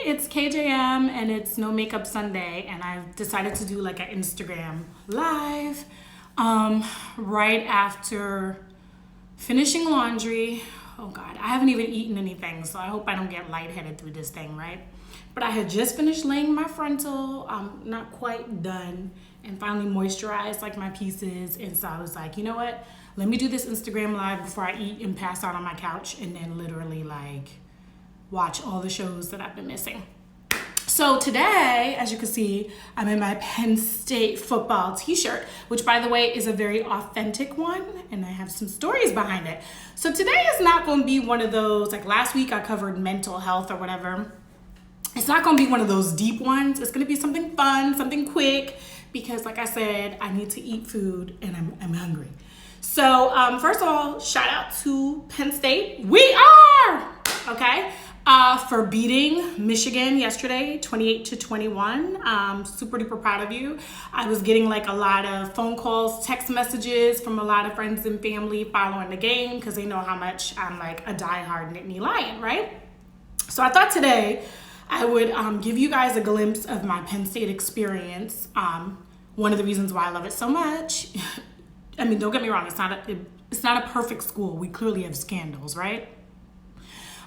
it's KJM and it's No Makeup Sunday, and I've decided to do like an Instagram live right after finishing laundry. Oh God, I haven't even eaten anything, so I hope I don't get lightheaded through this thing, right? But I had just finished laying my frontal, not quite done, and finally moisturized like my pieces. And so I was like, you know what? Let me do this Instagram live before I eat and pass out on my couch, and then literally like watch all the shows that I've been missing. So today, as you can see, I'm in my Penn State football t-shirt, which by the way is a very authentic one, and I have some stories behind it. So today is not going to be one of those, like last week I covered mental health or whatever. It's not going to be one of those deep ones. It's going to be something fun, something quick, because like I said, I need to eat food and I'm hungry. So first of all, shout out to Penn State. We are, okay? For beating Michigan yesterday, 28-21. Super duper proud of you. I was getting like a lot of phone calls, text messages from a lot of friends and family following the game because they know how much I'm like a diehard Nittany Lion, right? So I thought today I would give you guys a glimpse of my Penn State experience. One of the reasons why I love it so much. I mean, don't get me wrong, it's not a perfect school. We clearly have scandals, right?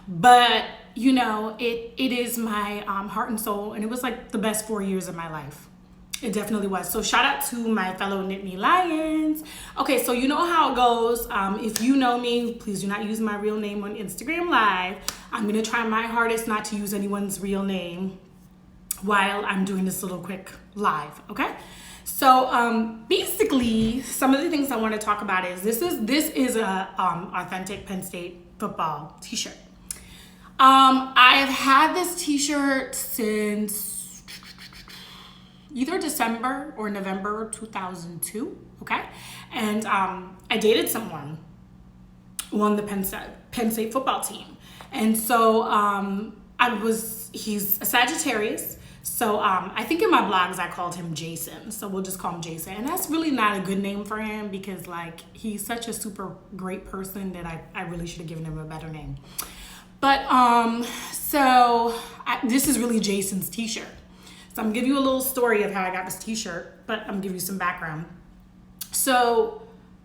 But you know, it is my heart and soul, and it was like the best 4 years of my life. It definitely was. So shout out to my fellow Nittany Lions. Okay, so you know how it goes. If you know me, please do not use my real name on Instagram Live. I'm gonna try my hardest not to use anyone's real name while I'm doing this little quick live, okay? So basically, some of the things I want to talk about is this is a authentic Penn State football t-shirt. I have had this t-shirt since either December or November 2002, okay? And I dated someone on the Penn State football team. And so he's a Sagittarius. So I think in my blogs I called him Jason. So we'll just call him Jason. And that's really not a good name for him because like he's such a super great person that I really should have given him a better name. But this is really Jason's t-shirt. So I'm gonna give you a little story of how I got this t-shirt, but I'm gonna give you some background. So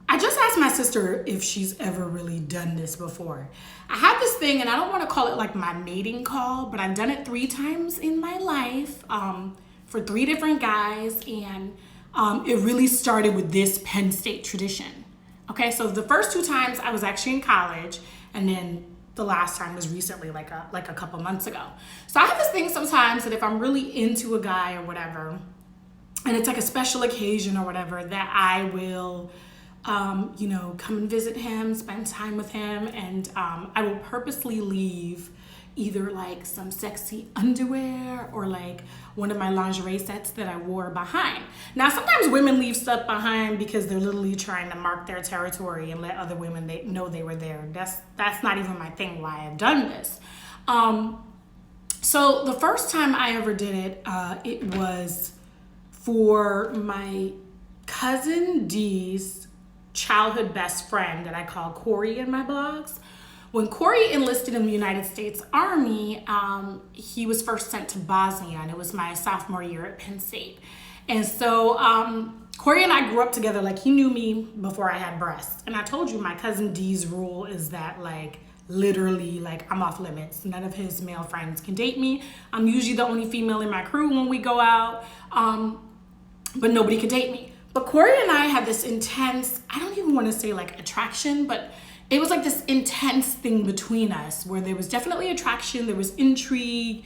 I just asked my sister if she's ever really done this before. I have this thing, and I don't want to call it like my mating call, but I've done it 3 times in my life for 3 different guys, and it really started with this Penn State tradition. Okay, so the first 2 times I was actually in college, and then the last time was recently, like a couple months ago. So I have this thing sometimes that if I'm really into a guy or whatever, and it's like a special occasion or whatever, that I will come and visit him, spend time with him, and I will purposely leave either like some sexy underwear or like one of my lingerie sets that I wore behind. Now, sometimes women leave stuff behind because they're literally trying to mark their territory and let other women know they were there. That's not even my thing why I've done this. So the first time I ever did it, it was for my cousin Dee's childhood best friend that I call Corey in my blogs. When Corey enlisted in the United States Army, he was first sent to Bosnia, and it was my sophomore year at Penn State. And so Corey and I grew up together. Like, he knew me before I had breasts. And I told you my cousin Dee's rule is that like literally like I'm off limits. None of his male friends can date me. I'm usually the only female in my crew when we go out, but nobody could date me. But Corey and I had this intense, I don't even want to say like attraction, but it was like this intense thing between us where there was definitely attraction, there was intrigue.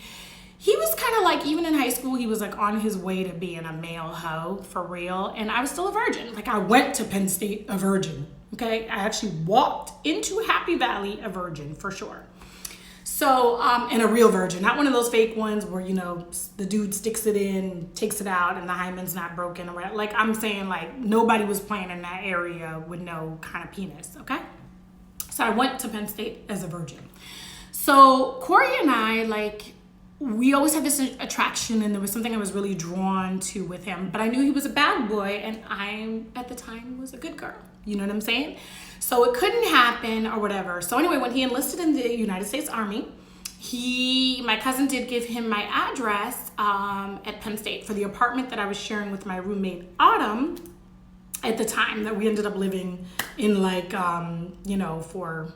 He was kind of like, even in high school, he was like on his way to being a male hoe for real. And I was still a virgin. Like, I went to Penn State a virgin, okay? I actually walked into Happy Valley a virgin for sure. So, and a real virgin, not one of those fake ones where, you know, the dude sticks it in, takes it out, and the hymen's not broken or whatever. Like, I'm saying, like, nobody was playing in that area with no kind of penis, okay? So I went to Penn State as a virgin. So Corey and I, like, we always had this attraction, and there was something I was really drawn to with him, but I knew he was a bad boy, and I, at the time, was a good girl. You know what I'm saying? So it couldn't happen or whatever. So anyway, when he enlisted in the United States Army, my cousin did give him my address at Penn State for the apartment that I was sharing with my roommate Autumn at the time, that we ended up living in, like, for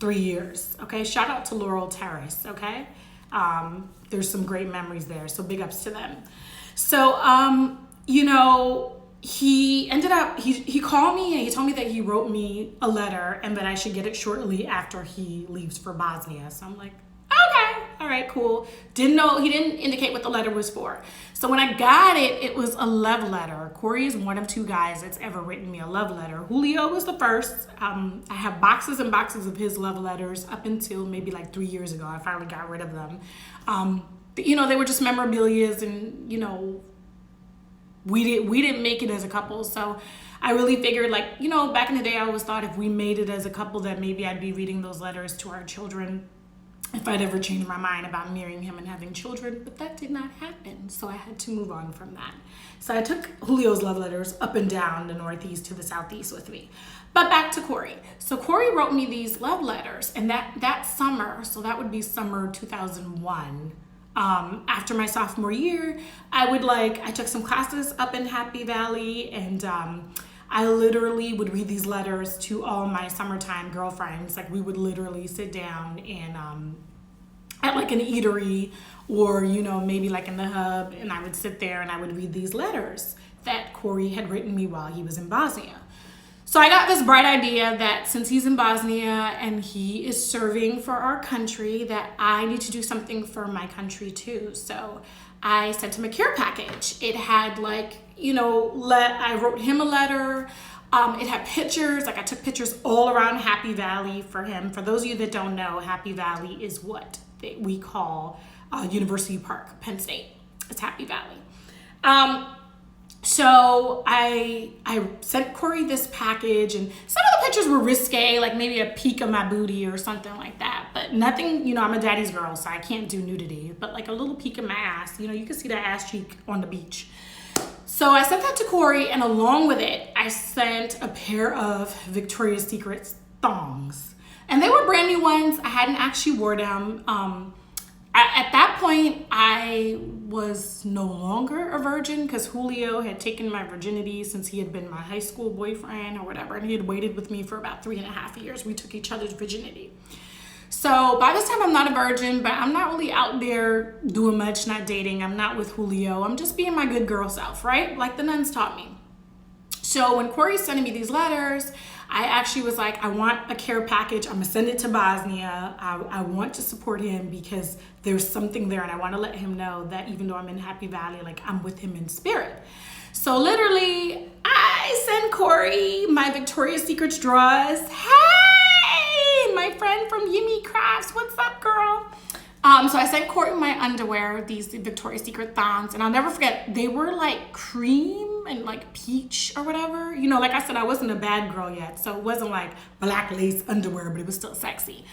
3 years. Okay, shout out to Laurel Terrace. Okay, there's some great memories there, so big ups to them. So he ended up, he called me and he told me that he wrote me a letter and that I should get it shortly after he leaves for Bosnia. So I'm like, okay, all right, cool. He didn't indicate what the letter was for. So when I got it, it was a love letter. Corey is one of 2 guys that's ever written me a love letter. Julio was the first. I have boxes and boxes of his love letters up until maybe like 3 years ago. I finally got rid of them. They were just memorabilias, and, we didn't make it as a couple. So I really figured, like, back in the day, I always thought if we made it as a couple, that maybe I'd be reading those letters to our children if I'd ever changed my mind about marrying him and having children. But that did not happen, so I had to move on from that. So I took Julio's love letters up and down the Northeast to the Southeast with me. But back to Corey. So Corey wrote me these love letters, and that summer, so that would be summer 2001, after my sophomore year, I took some classes up in Happy Valley, and I literally would read these letters to all my summertime girlfriends. Like, we would literally sit down and at like an eatery, or maybe like in the hub, and I would sit there and I would read these letters that Corey had written me while he was in Bosnia. So I got this bright idea that since he's in Bosnia and he is serving for our country, that I need to do something for my country too. So I sent him a care package. It had, like, I wrote him a letter. It had pictures. Like, I took pictures all around Happy Valley for him. For those of you that don't know, Happy Valley is what we call University Park, Penn State. It's Happy Valley. So I sent Corey this package, and some of the pictures were risque, like maybe a peek of my booty or something like that, but nothing, I'm a daddy's girl, so I can't do nudity, but like a little peek of my ass, you can see that ass cheek on the beach. So I sent that to Corey, and along with it, I sent a pair of Victoria's Secret thongs, and they were brand new ones. I hadn't actually wore them. At that point, I was no longer a virgin, because Julio had taken my virginity since he had been my high school boyfriend or whatever, and he had waited with me for about 3.5 years. We took each other's virginity. So by this time, I'm not a virgin, but I'm not really out there doing much, not dating. I'm not with Julio. I'm just being my good girl self, right? Like the nuns taught me. So when Corey's sending me these letters, I actually was like, I want a care package. I'm gonna send it to Bosnia. I want to support him because there's something there, and I want to let him know that even though I'm in Happy Valley, like, I'm with him in spirit. So literally, I sent Corey my Victoria's Secret drawers. Hey, my friend from Yimmy Crafts, what's up, girl? So I sent Corey my underwear, these Victoria's Secret thongs, and I'll never forget, they were like cream and like peach or whatever. Like I said, I wasn't a bad girl yet, so it wasn't like black lace underwear, but it was still sexy.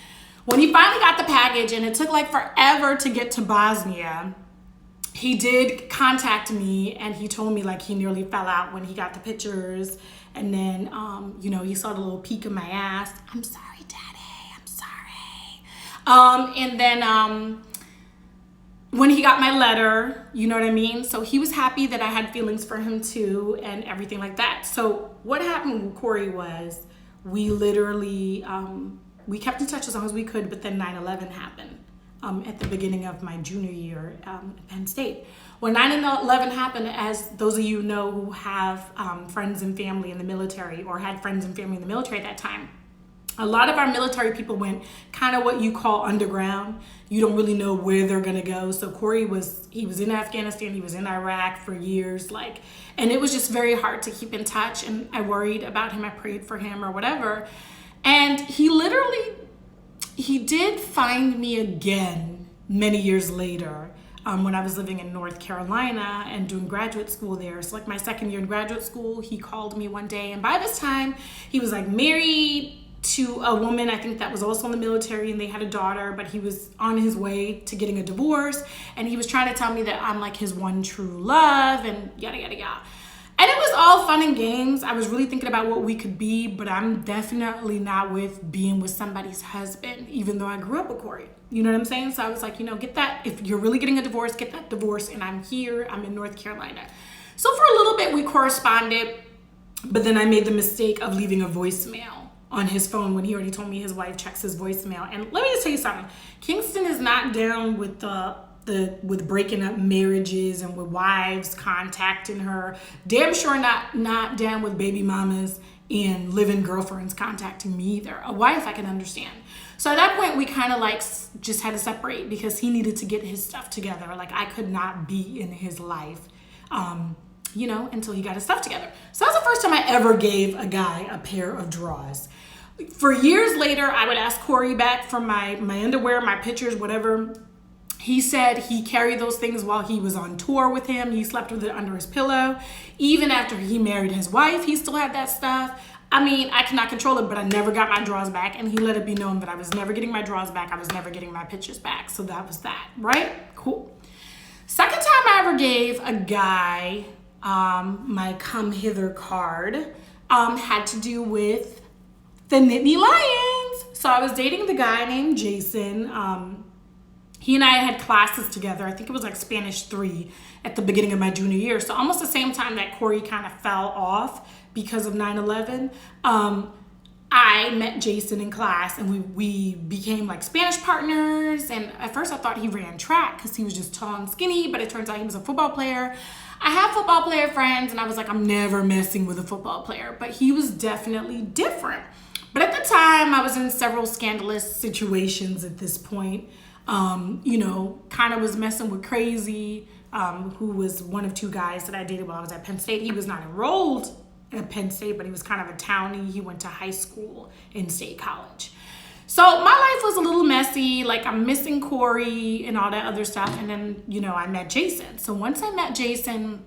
When he finally got the package, and it took like forever to get to Bosnia, he did contact me, and he told me like he nearly fell out when he got the pictures, and then he saw the little peek of my ass. I'm sorry, Daddy, I'm sorry. And then when he got my letter, you know what I mean? So he was happy that I had feelings for him too, and everything like that. So what happened with Corey was, we literally, we kept in touch as long as we could, but then 9/11 happened at the beginning of my junior year at Penn State. When 9/11 happened, as those of you know who have friends and family in the military, or had friends and family in the military at that time, a lot of our military people went kind of what you call underground. You don't really know where they're gonna go. So Corey was in Afghanistan, he was in Iraq for years, and it was just very hard to keep in touch, and I worried about him, I prayed for him or whatever. And he did find me again many years later, when I was living in North Carolina and doing graduate school there. So like my second year in graduate school, he called me one day, and by this time he was like married to a woman, I think that was also in the military, and they had a daughter, but he was on his way to getting a divorce, and he was trying to tell me that I'm like his one true love, and yada, yada, yada. And it was all fun and games. I was really thinking about what we could be, but I'm definitely not with being with somebody's husband, even though I grew up with Corey. You know what I'm saying? So I was like, get that. If you're really getting a divorce, get that divorce. And I'm here. I'm in North Carolina. So for a little bit, we corresponded, but then I made the mistake of leaving a voicemail on his phone when he already told me his wife checks his voicemail. And let me just tell you something. Kingston is not down with with breaking up marriages and with wives contacting her. Damn sure not down with baby mamas and living girlfriends contacting me either. A wife I can understand. So at that point we kind of like just had to separate because he needed to get his stuff together. Like I could not be in his life, until he got his stuff together. So that was the first time I ever gave a guy a pair of drawers. For years later, I would ask Corey back for my underwear, my pictures, whatever. He said he carried those things while he was on tour with him. He slept with it under his pillow. Even after he married his wife, he still had that stuff. I mean, I cannot control it, but I never got my drawers back. And he let it be known that I was never getting my drawers back. I was never getting my pictures back. So that was that, right? Cool. Second time I ever gave a guy my come hither card had to do with the Nittany Lions. So I was dating the guy named Jason. He and I had classes together. I think it was like Spanish 3 at the beginning of my junior year. So almost the same time that Corey kind of fell off because of 9/11. I met Jason in class and we became like Spanish partners. And at first I thought he ran track because he was just tall and skinny, but it turns out he was a football player. I have football player friends and I was like, I'm never messing with a football player, but he was definitely different. But at the time I was in several scandalous situations at this point. Kind of was messing with Crazy, who was one of 2 guys that I dated while I was at Penn State. He was not enrolled at Penn State, but he was kind of a townie. He went to high school in State College. So my life was a little messy. Like I'm missing Corey and all that other stuff. And then, I met Jason. So once I met Jason,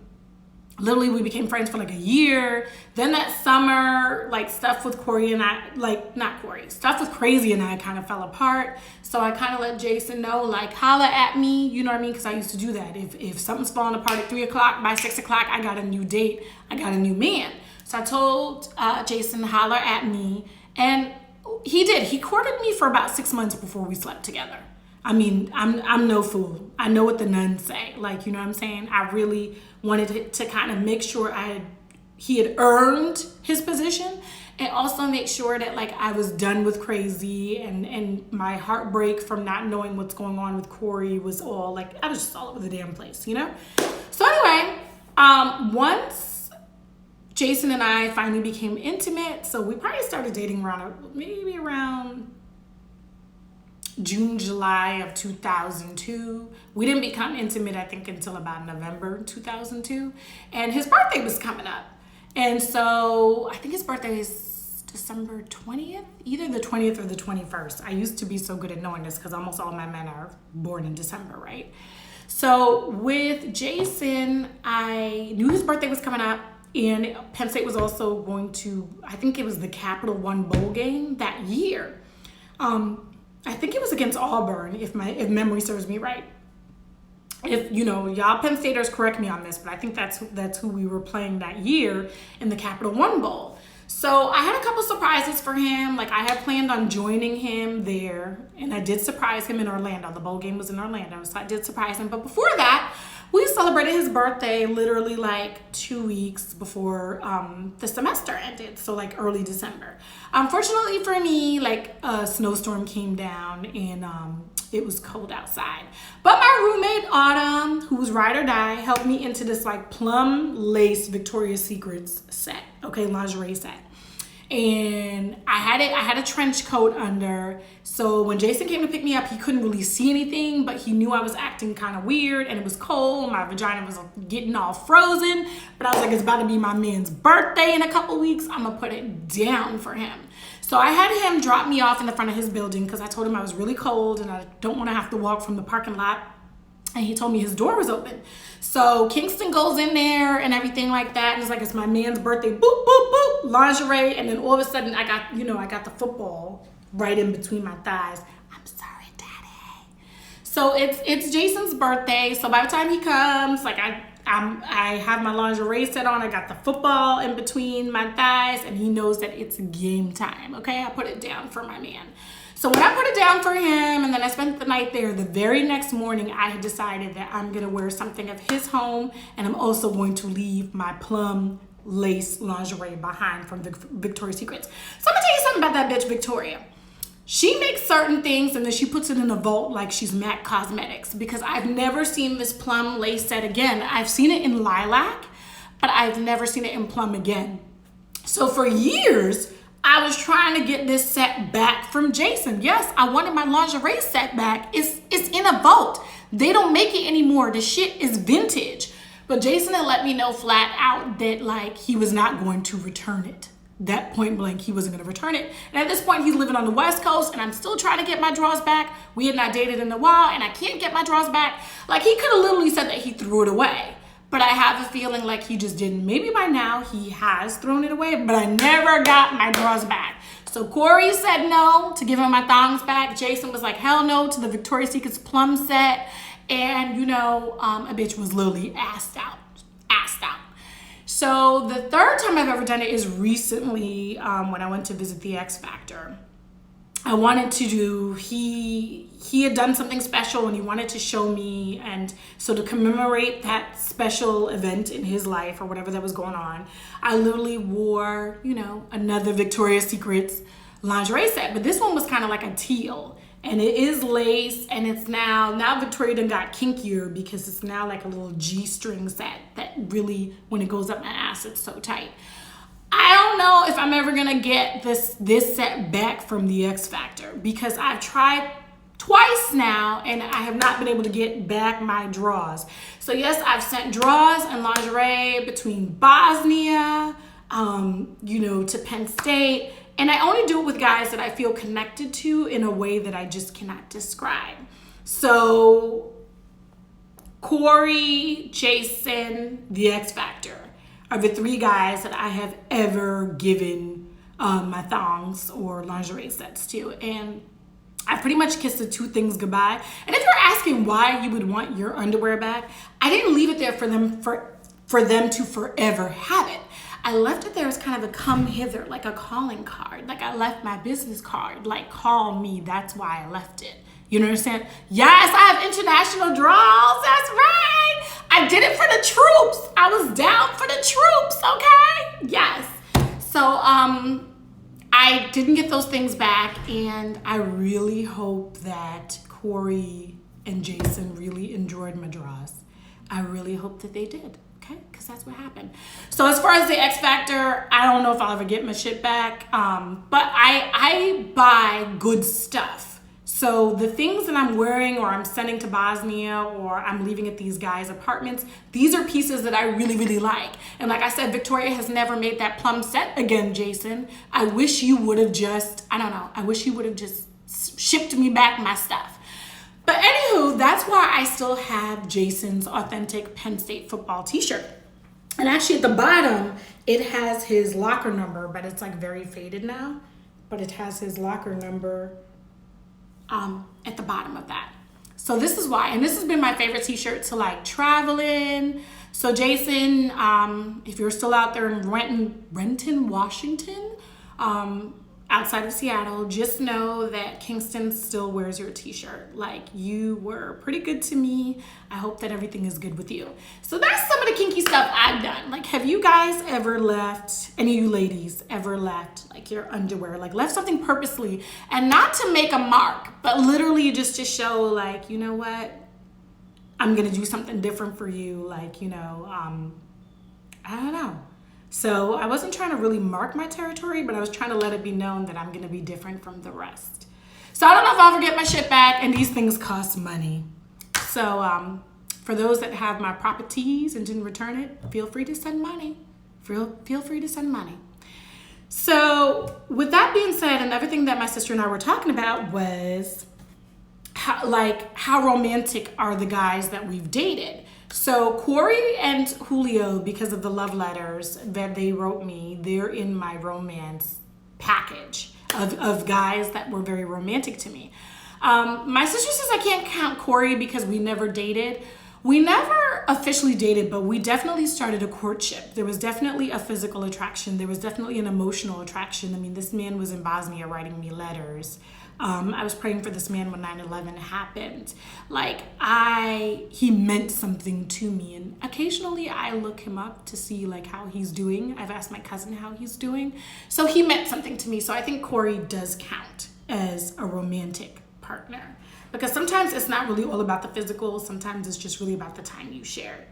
literally we became friends for like a year. Then that summer, like stuff with Corey and I, stuff with Crazy and I kind of fell apart. So I kind of let Jason know, like holla at me, you know what I mean? Because I used to do that. If something's falling apart at 3 o'clock, by 6 o'clock, I got a new date. I got a new man. So I told Jason, holler at me. And he did. He courted me for about 6 months before we slept together. I mean, I'm no fool. I know what the nuns say. Like, you know what I'm saying? I really wanted to kind of make sure he had earned his position and also make sure that like I was done with Crazy and my heartbreak from not knowing what's going on with Corey was all like, I was just all over the damn place, So anyway, once Jason and I finally became intimate, so we probably started dating around June, July of 2002. We didn't become intimate, I think, until about November 2002. And his birthday was coming up. And so I think his birthday is December 20th, either the 20th or the 21st. I used to be so good at knowing this because almost all my men are born in December, right? So with Jason, I knew his birthday was coming up. And Penn State was also going to, I think it was the Capital One Bowl game that year. I think it was against Auburn, if memory serves me right. If y'all Penn Staters correct me on this, but I think that's who we were playing that year in the Capital One Bowl. So I had a couple surprises for him. Like I had planned on joining him there, and I did surprise him in Orlando. The bowl game was in Orlando, so I did surprise him. But before that, we celebrated his birthday literally like 2 weeks before the semester ended, so like early December. Unfortunately for me, like a snowstorm came down and it was cold outside. But my roommate Autumn, who was ride or die, helped me into this like plum lace Victoria's Secrets set, lingerie set. And I had a trench coat under. So when Jason came to pick me up, he couldn't really see anything, but he knew I was acting kind of weird and it was cold. My vagina was getting all frozen, but I was like, it's about to be my man's birthday in a couple weeks. I'm gonna put it down for him. So I had him drop me off in the front of his building because I told him I was really cold and I don't want to have to walk from the parking lot. And he told me his door was open. So Kingston goes in there and everything like that. And it's like, it's my man's birthday, boop, boop, boop, lingerie. And then all of a sudden I got the football right in between my thighs. I'm sorry, Daddy. So it's Jason's birthday. So by the time he comes, like I I have my lingerie set on. I got the football in between my thighs, and he knows that it's game time. Okay, I put it down for my man. So when I put it down for him, and then I spent the night there, the very next morning, I had decided that I'm gonna wear something of his home, and I'm also going to leave my plum lace lingerie behind from Victoria's Secrets. So I'm gonna tell you something about that bitch, Victoria. She makes certain things and then she puts it in a vault like she's MAC Cosmetics, because I've never seen this plum lace set again. I've seen it in lilac, but I've never seen it in plum again. So for years, I was trying to get this set back from Jason. Yes, I wanted my lingerie set back. It's in a vault. They don't make it anymore. The shit is vintage. But Jason had let me know flat out that like he was not going to return it. That point blank, he wasn't going to return it. And at this point, he's living on the West Coast, and I'm still trying to get my drawers back. We had not dated in a while, and I can't get my drawers back. Like, he could have literally said that he threw it away. But I have a feeling like he just didn't. Maybe by now he has thrown it away, but I never got my drawers back. So Corey said no to giving my thongs back. Jason was like, hell no to the Victoria's Secret's plum set. And, you know, a bitch was literally assed out. So the third time I've ever done it is recently when I went to visit the X Factor. I wanted to do, he had done something special and he wanted to show me, and so to commemorate that special event in his life or whatever that was going on, I literally wore, you know, another Victoria's Secret's lingerie set, but this one was kind of like a teal. And it is lace, and it's now Victoria done got kinkier because it's now like a little G-string set that really, when it goes up my ass, it's so tight. I don't know if I'm ever gonna get this set back from the X Factor, because I've tried twice now and I have not been able to get back my drawers. So yes, I've sent drawers and lingerie between Bosnia, you know, to Penn State. And I only do it with guys that I feel connected to in a way that I just cannot describe. So Corey, Jason, the X Factor are the three guys that I have ever given my thongs or lingerie sets to. And I pretty much kissed the two things goodbye. And if you're asking why you would want your underwear back, I didn't leave it there for them to forever have it. I left it there as kind of a come hither, like a calling card. Like I left my business card, like call me, that's why I left it. You know what I'm saying? Yes, I have international draws, that's right. I did it for the troops. I was down for the troops, okay? Yes. So I didn't get those things back, and I really hope that Corey and Jason really enjoyed my draws. I really hope that they did. Okay, because that's what happened. So as far as the X Factor, I don't know if I'll ever get my shit back, but I buy good stuff. So the things that I'm wearing or I'm sending to Bosnia or I'm leaving at these guys' apartments, these are pieces that I really, really like. And like I said, Victoria has never made that plum set again, Jason. I wish you would have just, I wish you would have just shipped me back my stuff. But anywho, that's why I still have Jason's authentic Penn State football t-shirt. And actually at the bottom, it has his locker number, but it's like very faded now. But it has his locker number at the bottom of that. So this is why, and this has been my favorite t-shirt to like travel in. So Jason, if you're still out there in Renton, Washington, outside of Seattle, just know that Kingston still wears your t-shirt. Like, you were pretty good to me. I hope that everything is good with you. So that's some of the kinky stuff I've done. Like, have you guys ever left, any of you ladies ever left like your underwear, like left something purposely, and not to make a mark, but literally just to show like, you know what, I'm gonna do something different for you. Like, you know, I don't know. So I wasn't trying to really mark my territory, but I was trying to let it be known that I'm going to be different from the rest. So I don't know if I'll ever get my shit back, and these things cost money. So for those that have my properties and didn't return it, feel free to send money. Feel free to send money. So with that being said, another thing that my sister and I were talking about was how romantic are the guys that we've dated. So Corey and Julio, because of the love letters that they wrote me, they're in my romance package of guys that were very romantic to me. My sister says I can't count Corey because we never dated. We never officially dated, but we definitely started a courtship. There was definitely a physical attraction. There was definitely an emotional attraction. I mean, this man was in Bosnia writing me letters. I was praying for this man when 9/11 happened. Like, he meant something to me. And occasionally I look him up to see like how he's doing. I've asked my cousin how he's doing. So he meant something to me. So I think Corey does count as a romantic partner. Because sometimes it's not really all about the physical. Sometimes it's just really about the time you shared.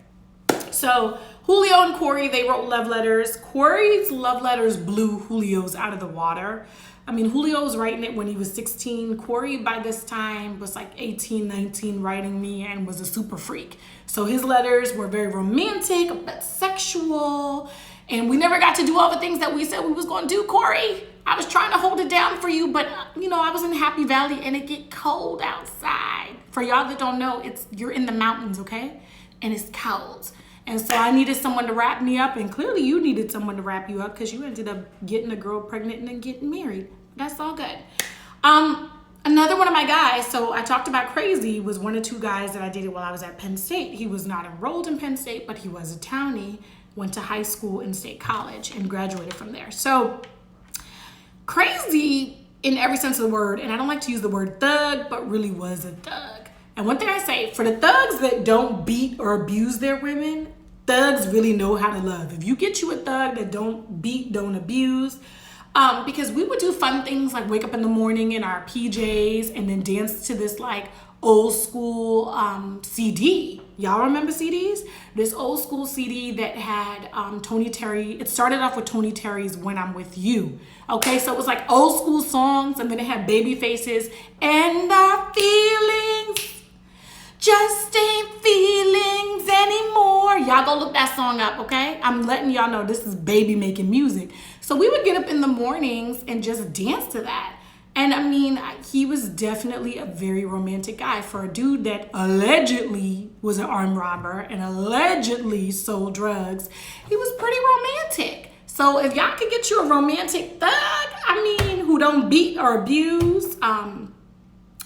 So Julio and Corey, they wrote love letters. Corey's love letters blew Julio's out of the water. I mean, Julio was writing it when he was 16. Corey, by this time, was like 18, 19, writing me and was a super freak. So his letters were very romantic, but sexual. And we never got to do all the things that we said we was going to do, Corey. I was trying to hold it down for you, but, you know, I was in Happy Valley and it get cold outside. For y'all that don't know, you're in the mountains, okay? And it's cold. And so I needed someone to wrap me up, and clearly you needed someone to wrap you up because you ended up getting a girl pregnant and then getting married. That's all good. Another one of my guys, so I talked about crazy, was one of two guys that I dated while I was at Penn State. He was not enrolled in Penn State, but he was a townie, went to high school and State College and graduated from there. So crazy in every sense of the word, and I don't like to use the word thug, but really was a thug. And one thing I say, for the thugs that don't beat or abuse their women, thugs really know how to love. If you get you a thug that don't beat, don't abuse, because we would do fun things like wake up in the morning in our PJs and then dance to this like old school CD. Y'all remember CDs? This old school CD that had Tony Terry. It started off with Tony Terry's When I'm With You. Okay, so it was like old school songs, and then it had baby faces and our feelings just ain't feelings anymore. Y'all go look that song up, okay? I'm letting y'all know this is baby making music. So we would get up in the mornings and just dance to that. And I mean, he was definitely a very romantic guy for a dude that allegedly was an armed robber and allegedly sold drugs. He was pretty romantic. So if y'all could get you a romantic thug, I mean, who don't beat or abuse,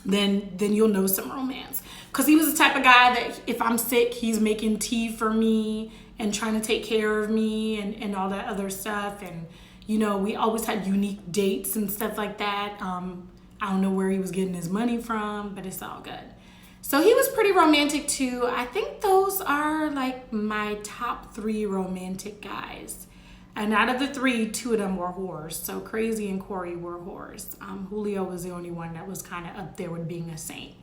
then you'll know some romance. Because he was the type of guy that if I'm sick, he's making tea for me and trying to take care of me and all that other stuff. And, you know, we always had unique dates and stuff like that. I don't know where he was getting his money from, but it's all good. So he was pretty romantic too. I think those are like my top 3 romantic guys. And out of the 3, 2 of them were whores. So Crazy and Corey were whores. Julio was the only one that was kind of up there with being a saint.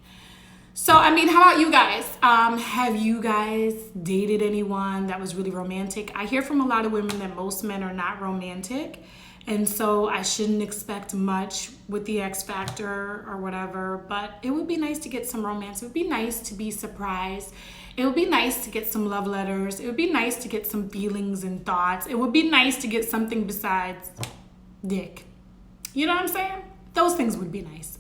So, I mean, how about you guys? Have you guys dated anyone that was really romantic? I hear from a lot of women that most men are not romantic. And so I shouldn't expect much with the X Factor or whatever. But it would be nice to get some romance. It would be nice to be surprised. It would be nice to get some love letters. It would be nice to get some feelings and thoughts. It would be nice to get something besides dick. You know what I'm saying? Those things would be nice.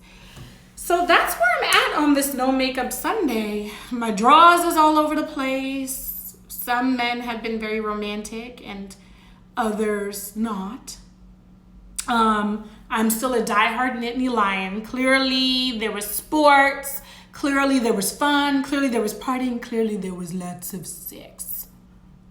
So that's where I'm at on this No Makeup Sunday. My drawers is all over the place. Some men have been very romantic and others not. I'm still a diehard Nittany Lion. Clearly there was sports. Clearly there was fun. Clearly there was partying. Clearly there was lots of sex.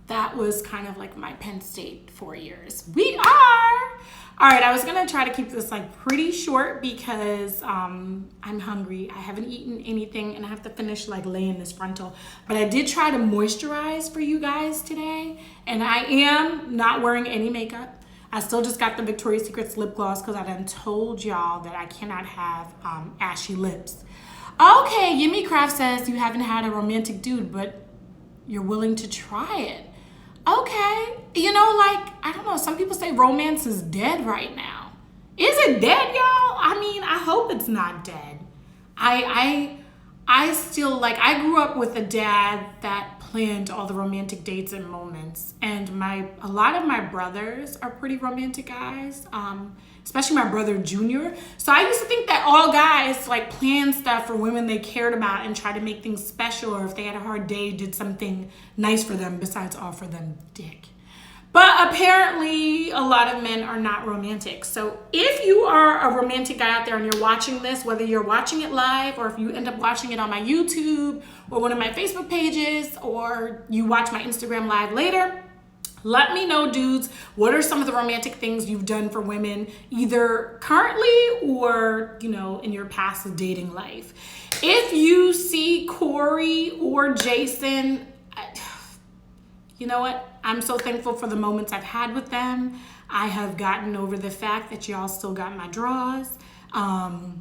That was kind of like my Penn State 4 years. We are. All right, I was gonna try to keep this like pretty short because I'm hungry. I haven't eaten anything and I have to finish like laying this frontal. But I did try to moisturize for you guys today, and I am not wearing any makeup. I still just got the Victoria's Secret lip gloss because I done told y'all that I cannot have ashy lips. Okay, Yimmy Craft says you haven't had a romantic dude, but you're willing to try it. Okay, you know, like, I don't know, some people say romance is dead right now. Is it dead, y'all? I mean, I hope it's not dead. I still, like, I grew up with a dad that planned all the romantic dates and moments, and a lot of my brothers are pretty romantic guys, especially my brother Junior. So I used to think that all guys like planned stuff for women they cared about and tried to make things special, or if they had a hard day, did something nice for them besides offer them dick. But apparently a lot of men are not romantic. So if you are a romantic guy out there and you're watching this, whether you're watching it live or if you end up watching it on my YouTube or one of my Facebook pages or you watch my Instagram live later, let me know, dudes, what are some of the romantic things you've done for women, either currently or, you know, in your past dating life. If you see Corey or Jason, you know what? I'm so thankful for the moments I've had with them. I have gotten over the fact that y'all still got my draws. I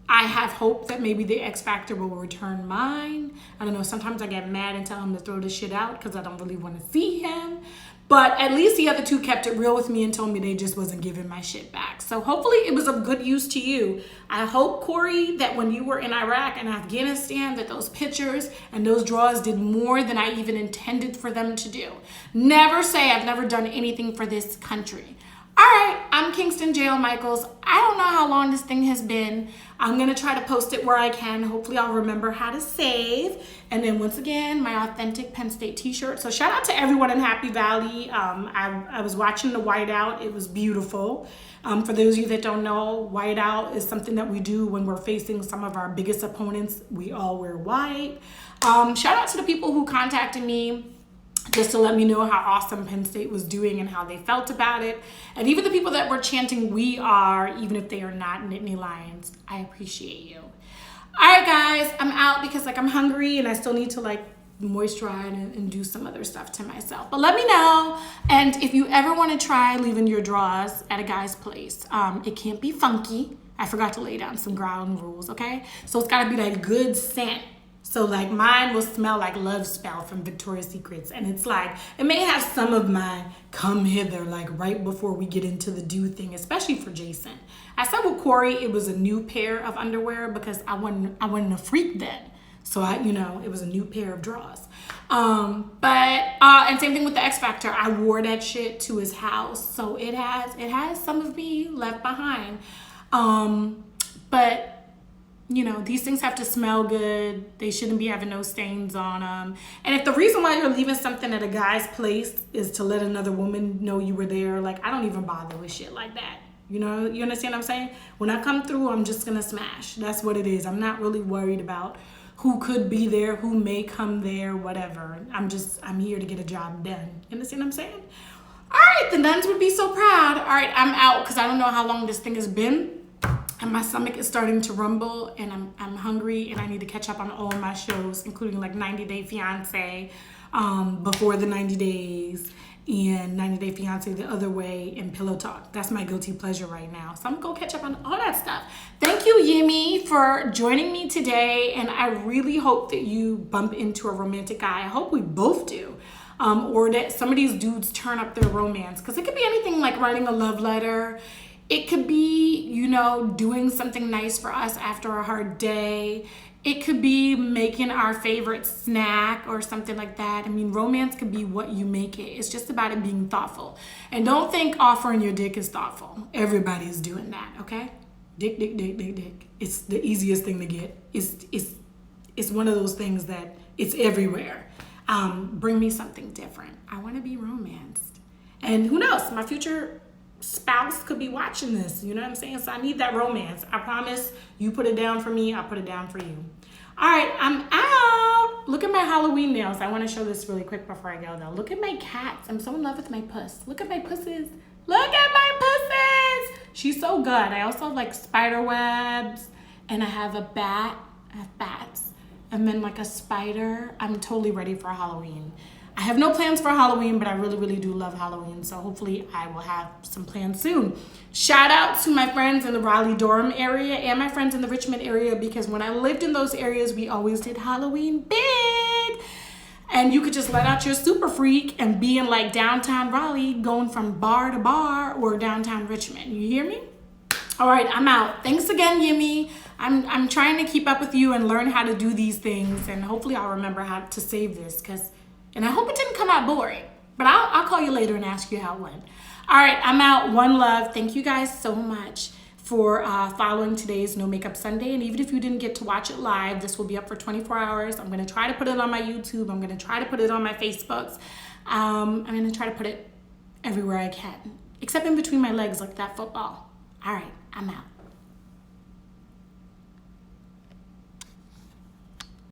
have hope that maybe the X Factor will return mine. I don't know, sometimes I get mad and tell him to throw the shit out because I don't really want to see him. But at least the other two kept it real with me and told me they just wasn't giving my shit back. So hopefully it was of good use to you. I hope, Corey, that when you were in Iraq and Afghanistan, that those pictures and those draws did more than I even intended for them to do. Never say I've never done anything for this country. All right, I'm Kingston Jail Michaels. I don't know how long this thing has been. I'm gonna try to post it where I can. Hopefully I'll remember how to save. And then once again, my authentic Penn State t-shirt. So shout out to everyone in Happy Valley. I was watching the whiteout. It was beautiful. For those of you that don't know, whiteout is something that we do when we're facing some of our biggest opponents. We all wear white. Shout out to the people who contacted me just to let me know how awesome Penn State was doing and how they felt about it. And even the people that were chanting, "We are," even if they are not Nittany Lions, I appreciate you. All right, guys, I'm out because I'm hungry and I still need to moisturize and do some other stuff to myself. But let me know. And if you ever want to try leaving your drawers at a guy's place, it can't be funky. I forgot to lay down some ground rules, okay? So it's got to be that good scent. So mine will smell like Love Spell from Victoria's Secrets. And it's it may have some of my come hither, right before we get into the do thing, especially for Jason. I said with Corey, it was a new pair of underwear because I wasn't a freak then. So it was a new pair of drawers. And same thing with the X Factor. I wore that shit to his house. So it has some of me left behind. But these things have to smell good. They shouldn't be having no stains on them. And if the reason why you're leaving something at a guy's place is to let another woman know you were there, I don't even bother with shit like that. You understand what I'm saying? When I come through, I'm just gonna smash. That's what it is. I'm not really worried about who could be there, who may come there, whatever. I'm here to get a job done. You understand what I'm saying? All right, the nuns would be so proud. All right, I'm out because I don't know how long this thing has been. And my stomach is starting to rumble and I'm hungry and I need to catch up on all of my shows, including 90 Day Fiance, Before the 90 Days, and 90 Day Fiance the Other Way, and Pillow Talk. That's my guilty pleasure right now. So I'm gonna go catch up on all that stuff. Thank you, Yimmy, for joining me today. And I really hope that you bump into a romantic guy. I hope we both do. Or that some of these dudes turn up their romance. Because it could be anything like writing a love letter. It could be, doing something nice for us after a hard day. It could be making our favorite snack or something like that. I mean, romance could be what you make it. It's just about it being thoughtful. And don't think offering your dick is thoughtful. Everybody's doing that, okay? Dick, dick, dick, dick, dick. It's the easiest thing to get. It's one of those things that it's everywhere. Bring me something different. I want to be romanced. And who knows, my future spouse could be watching this, you know what I'm saying? So I need that romance. I promise you put it down for me, I'll put it down for you. All right, I'm out. Look at my Halloween nails. I want to show this really quick before I go though. Look at my cats. I'm so in love with my puss. Look at my pusses. Look at my pusses. She's so good. I also have spider webs and I have a bat. I have bats and then a spider. I'm totally ready for Halloween. I have no plans for Halloween, but I really, really do love Halloween. So hopefully I will have some plans soon. Shout out to my friends in the Raleigh-Durham area and my friends in the Richmond area, because when I lived in those areas, we always did Halloween big. And you could just let out your super freak and be in downtown Raleigh, going from bar to bar, or downtown Richmond. You hear me? All right, I'm out. Thanks again, Yimmy. I'm trying to keep up with you and learn how to do these things. And hopefully I'll remember how to save this, and I hope it didn't come out boring, but I'll call you later and ask you how it went. All right, I'm out. One love. Thank you guys so much for following today's No Makeup Sunday. And even if you didn't get to watch it live, this will be up for 24 hours. I'm going to try to put it on my YouTube. I'm going to try to put it on my Facebooks. I'm going to try to put it everywhere I can, except in between my legs like that football. All right, I'm out.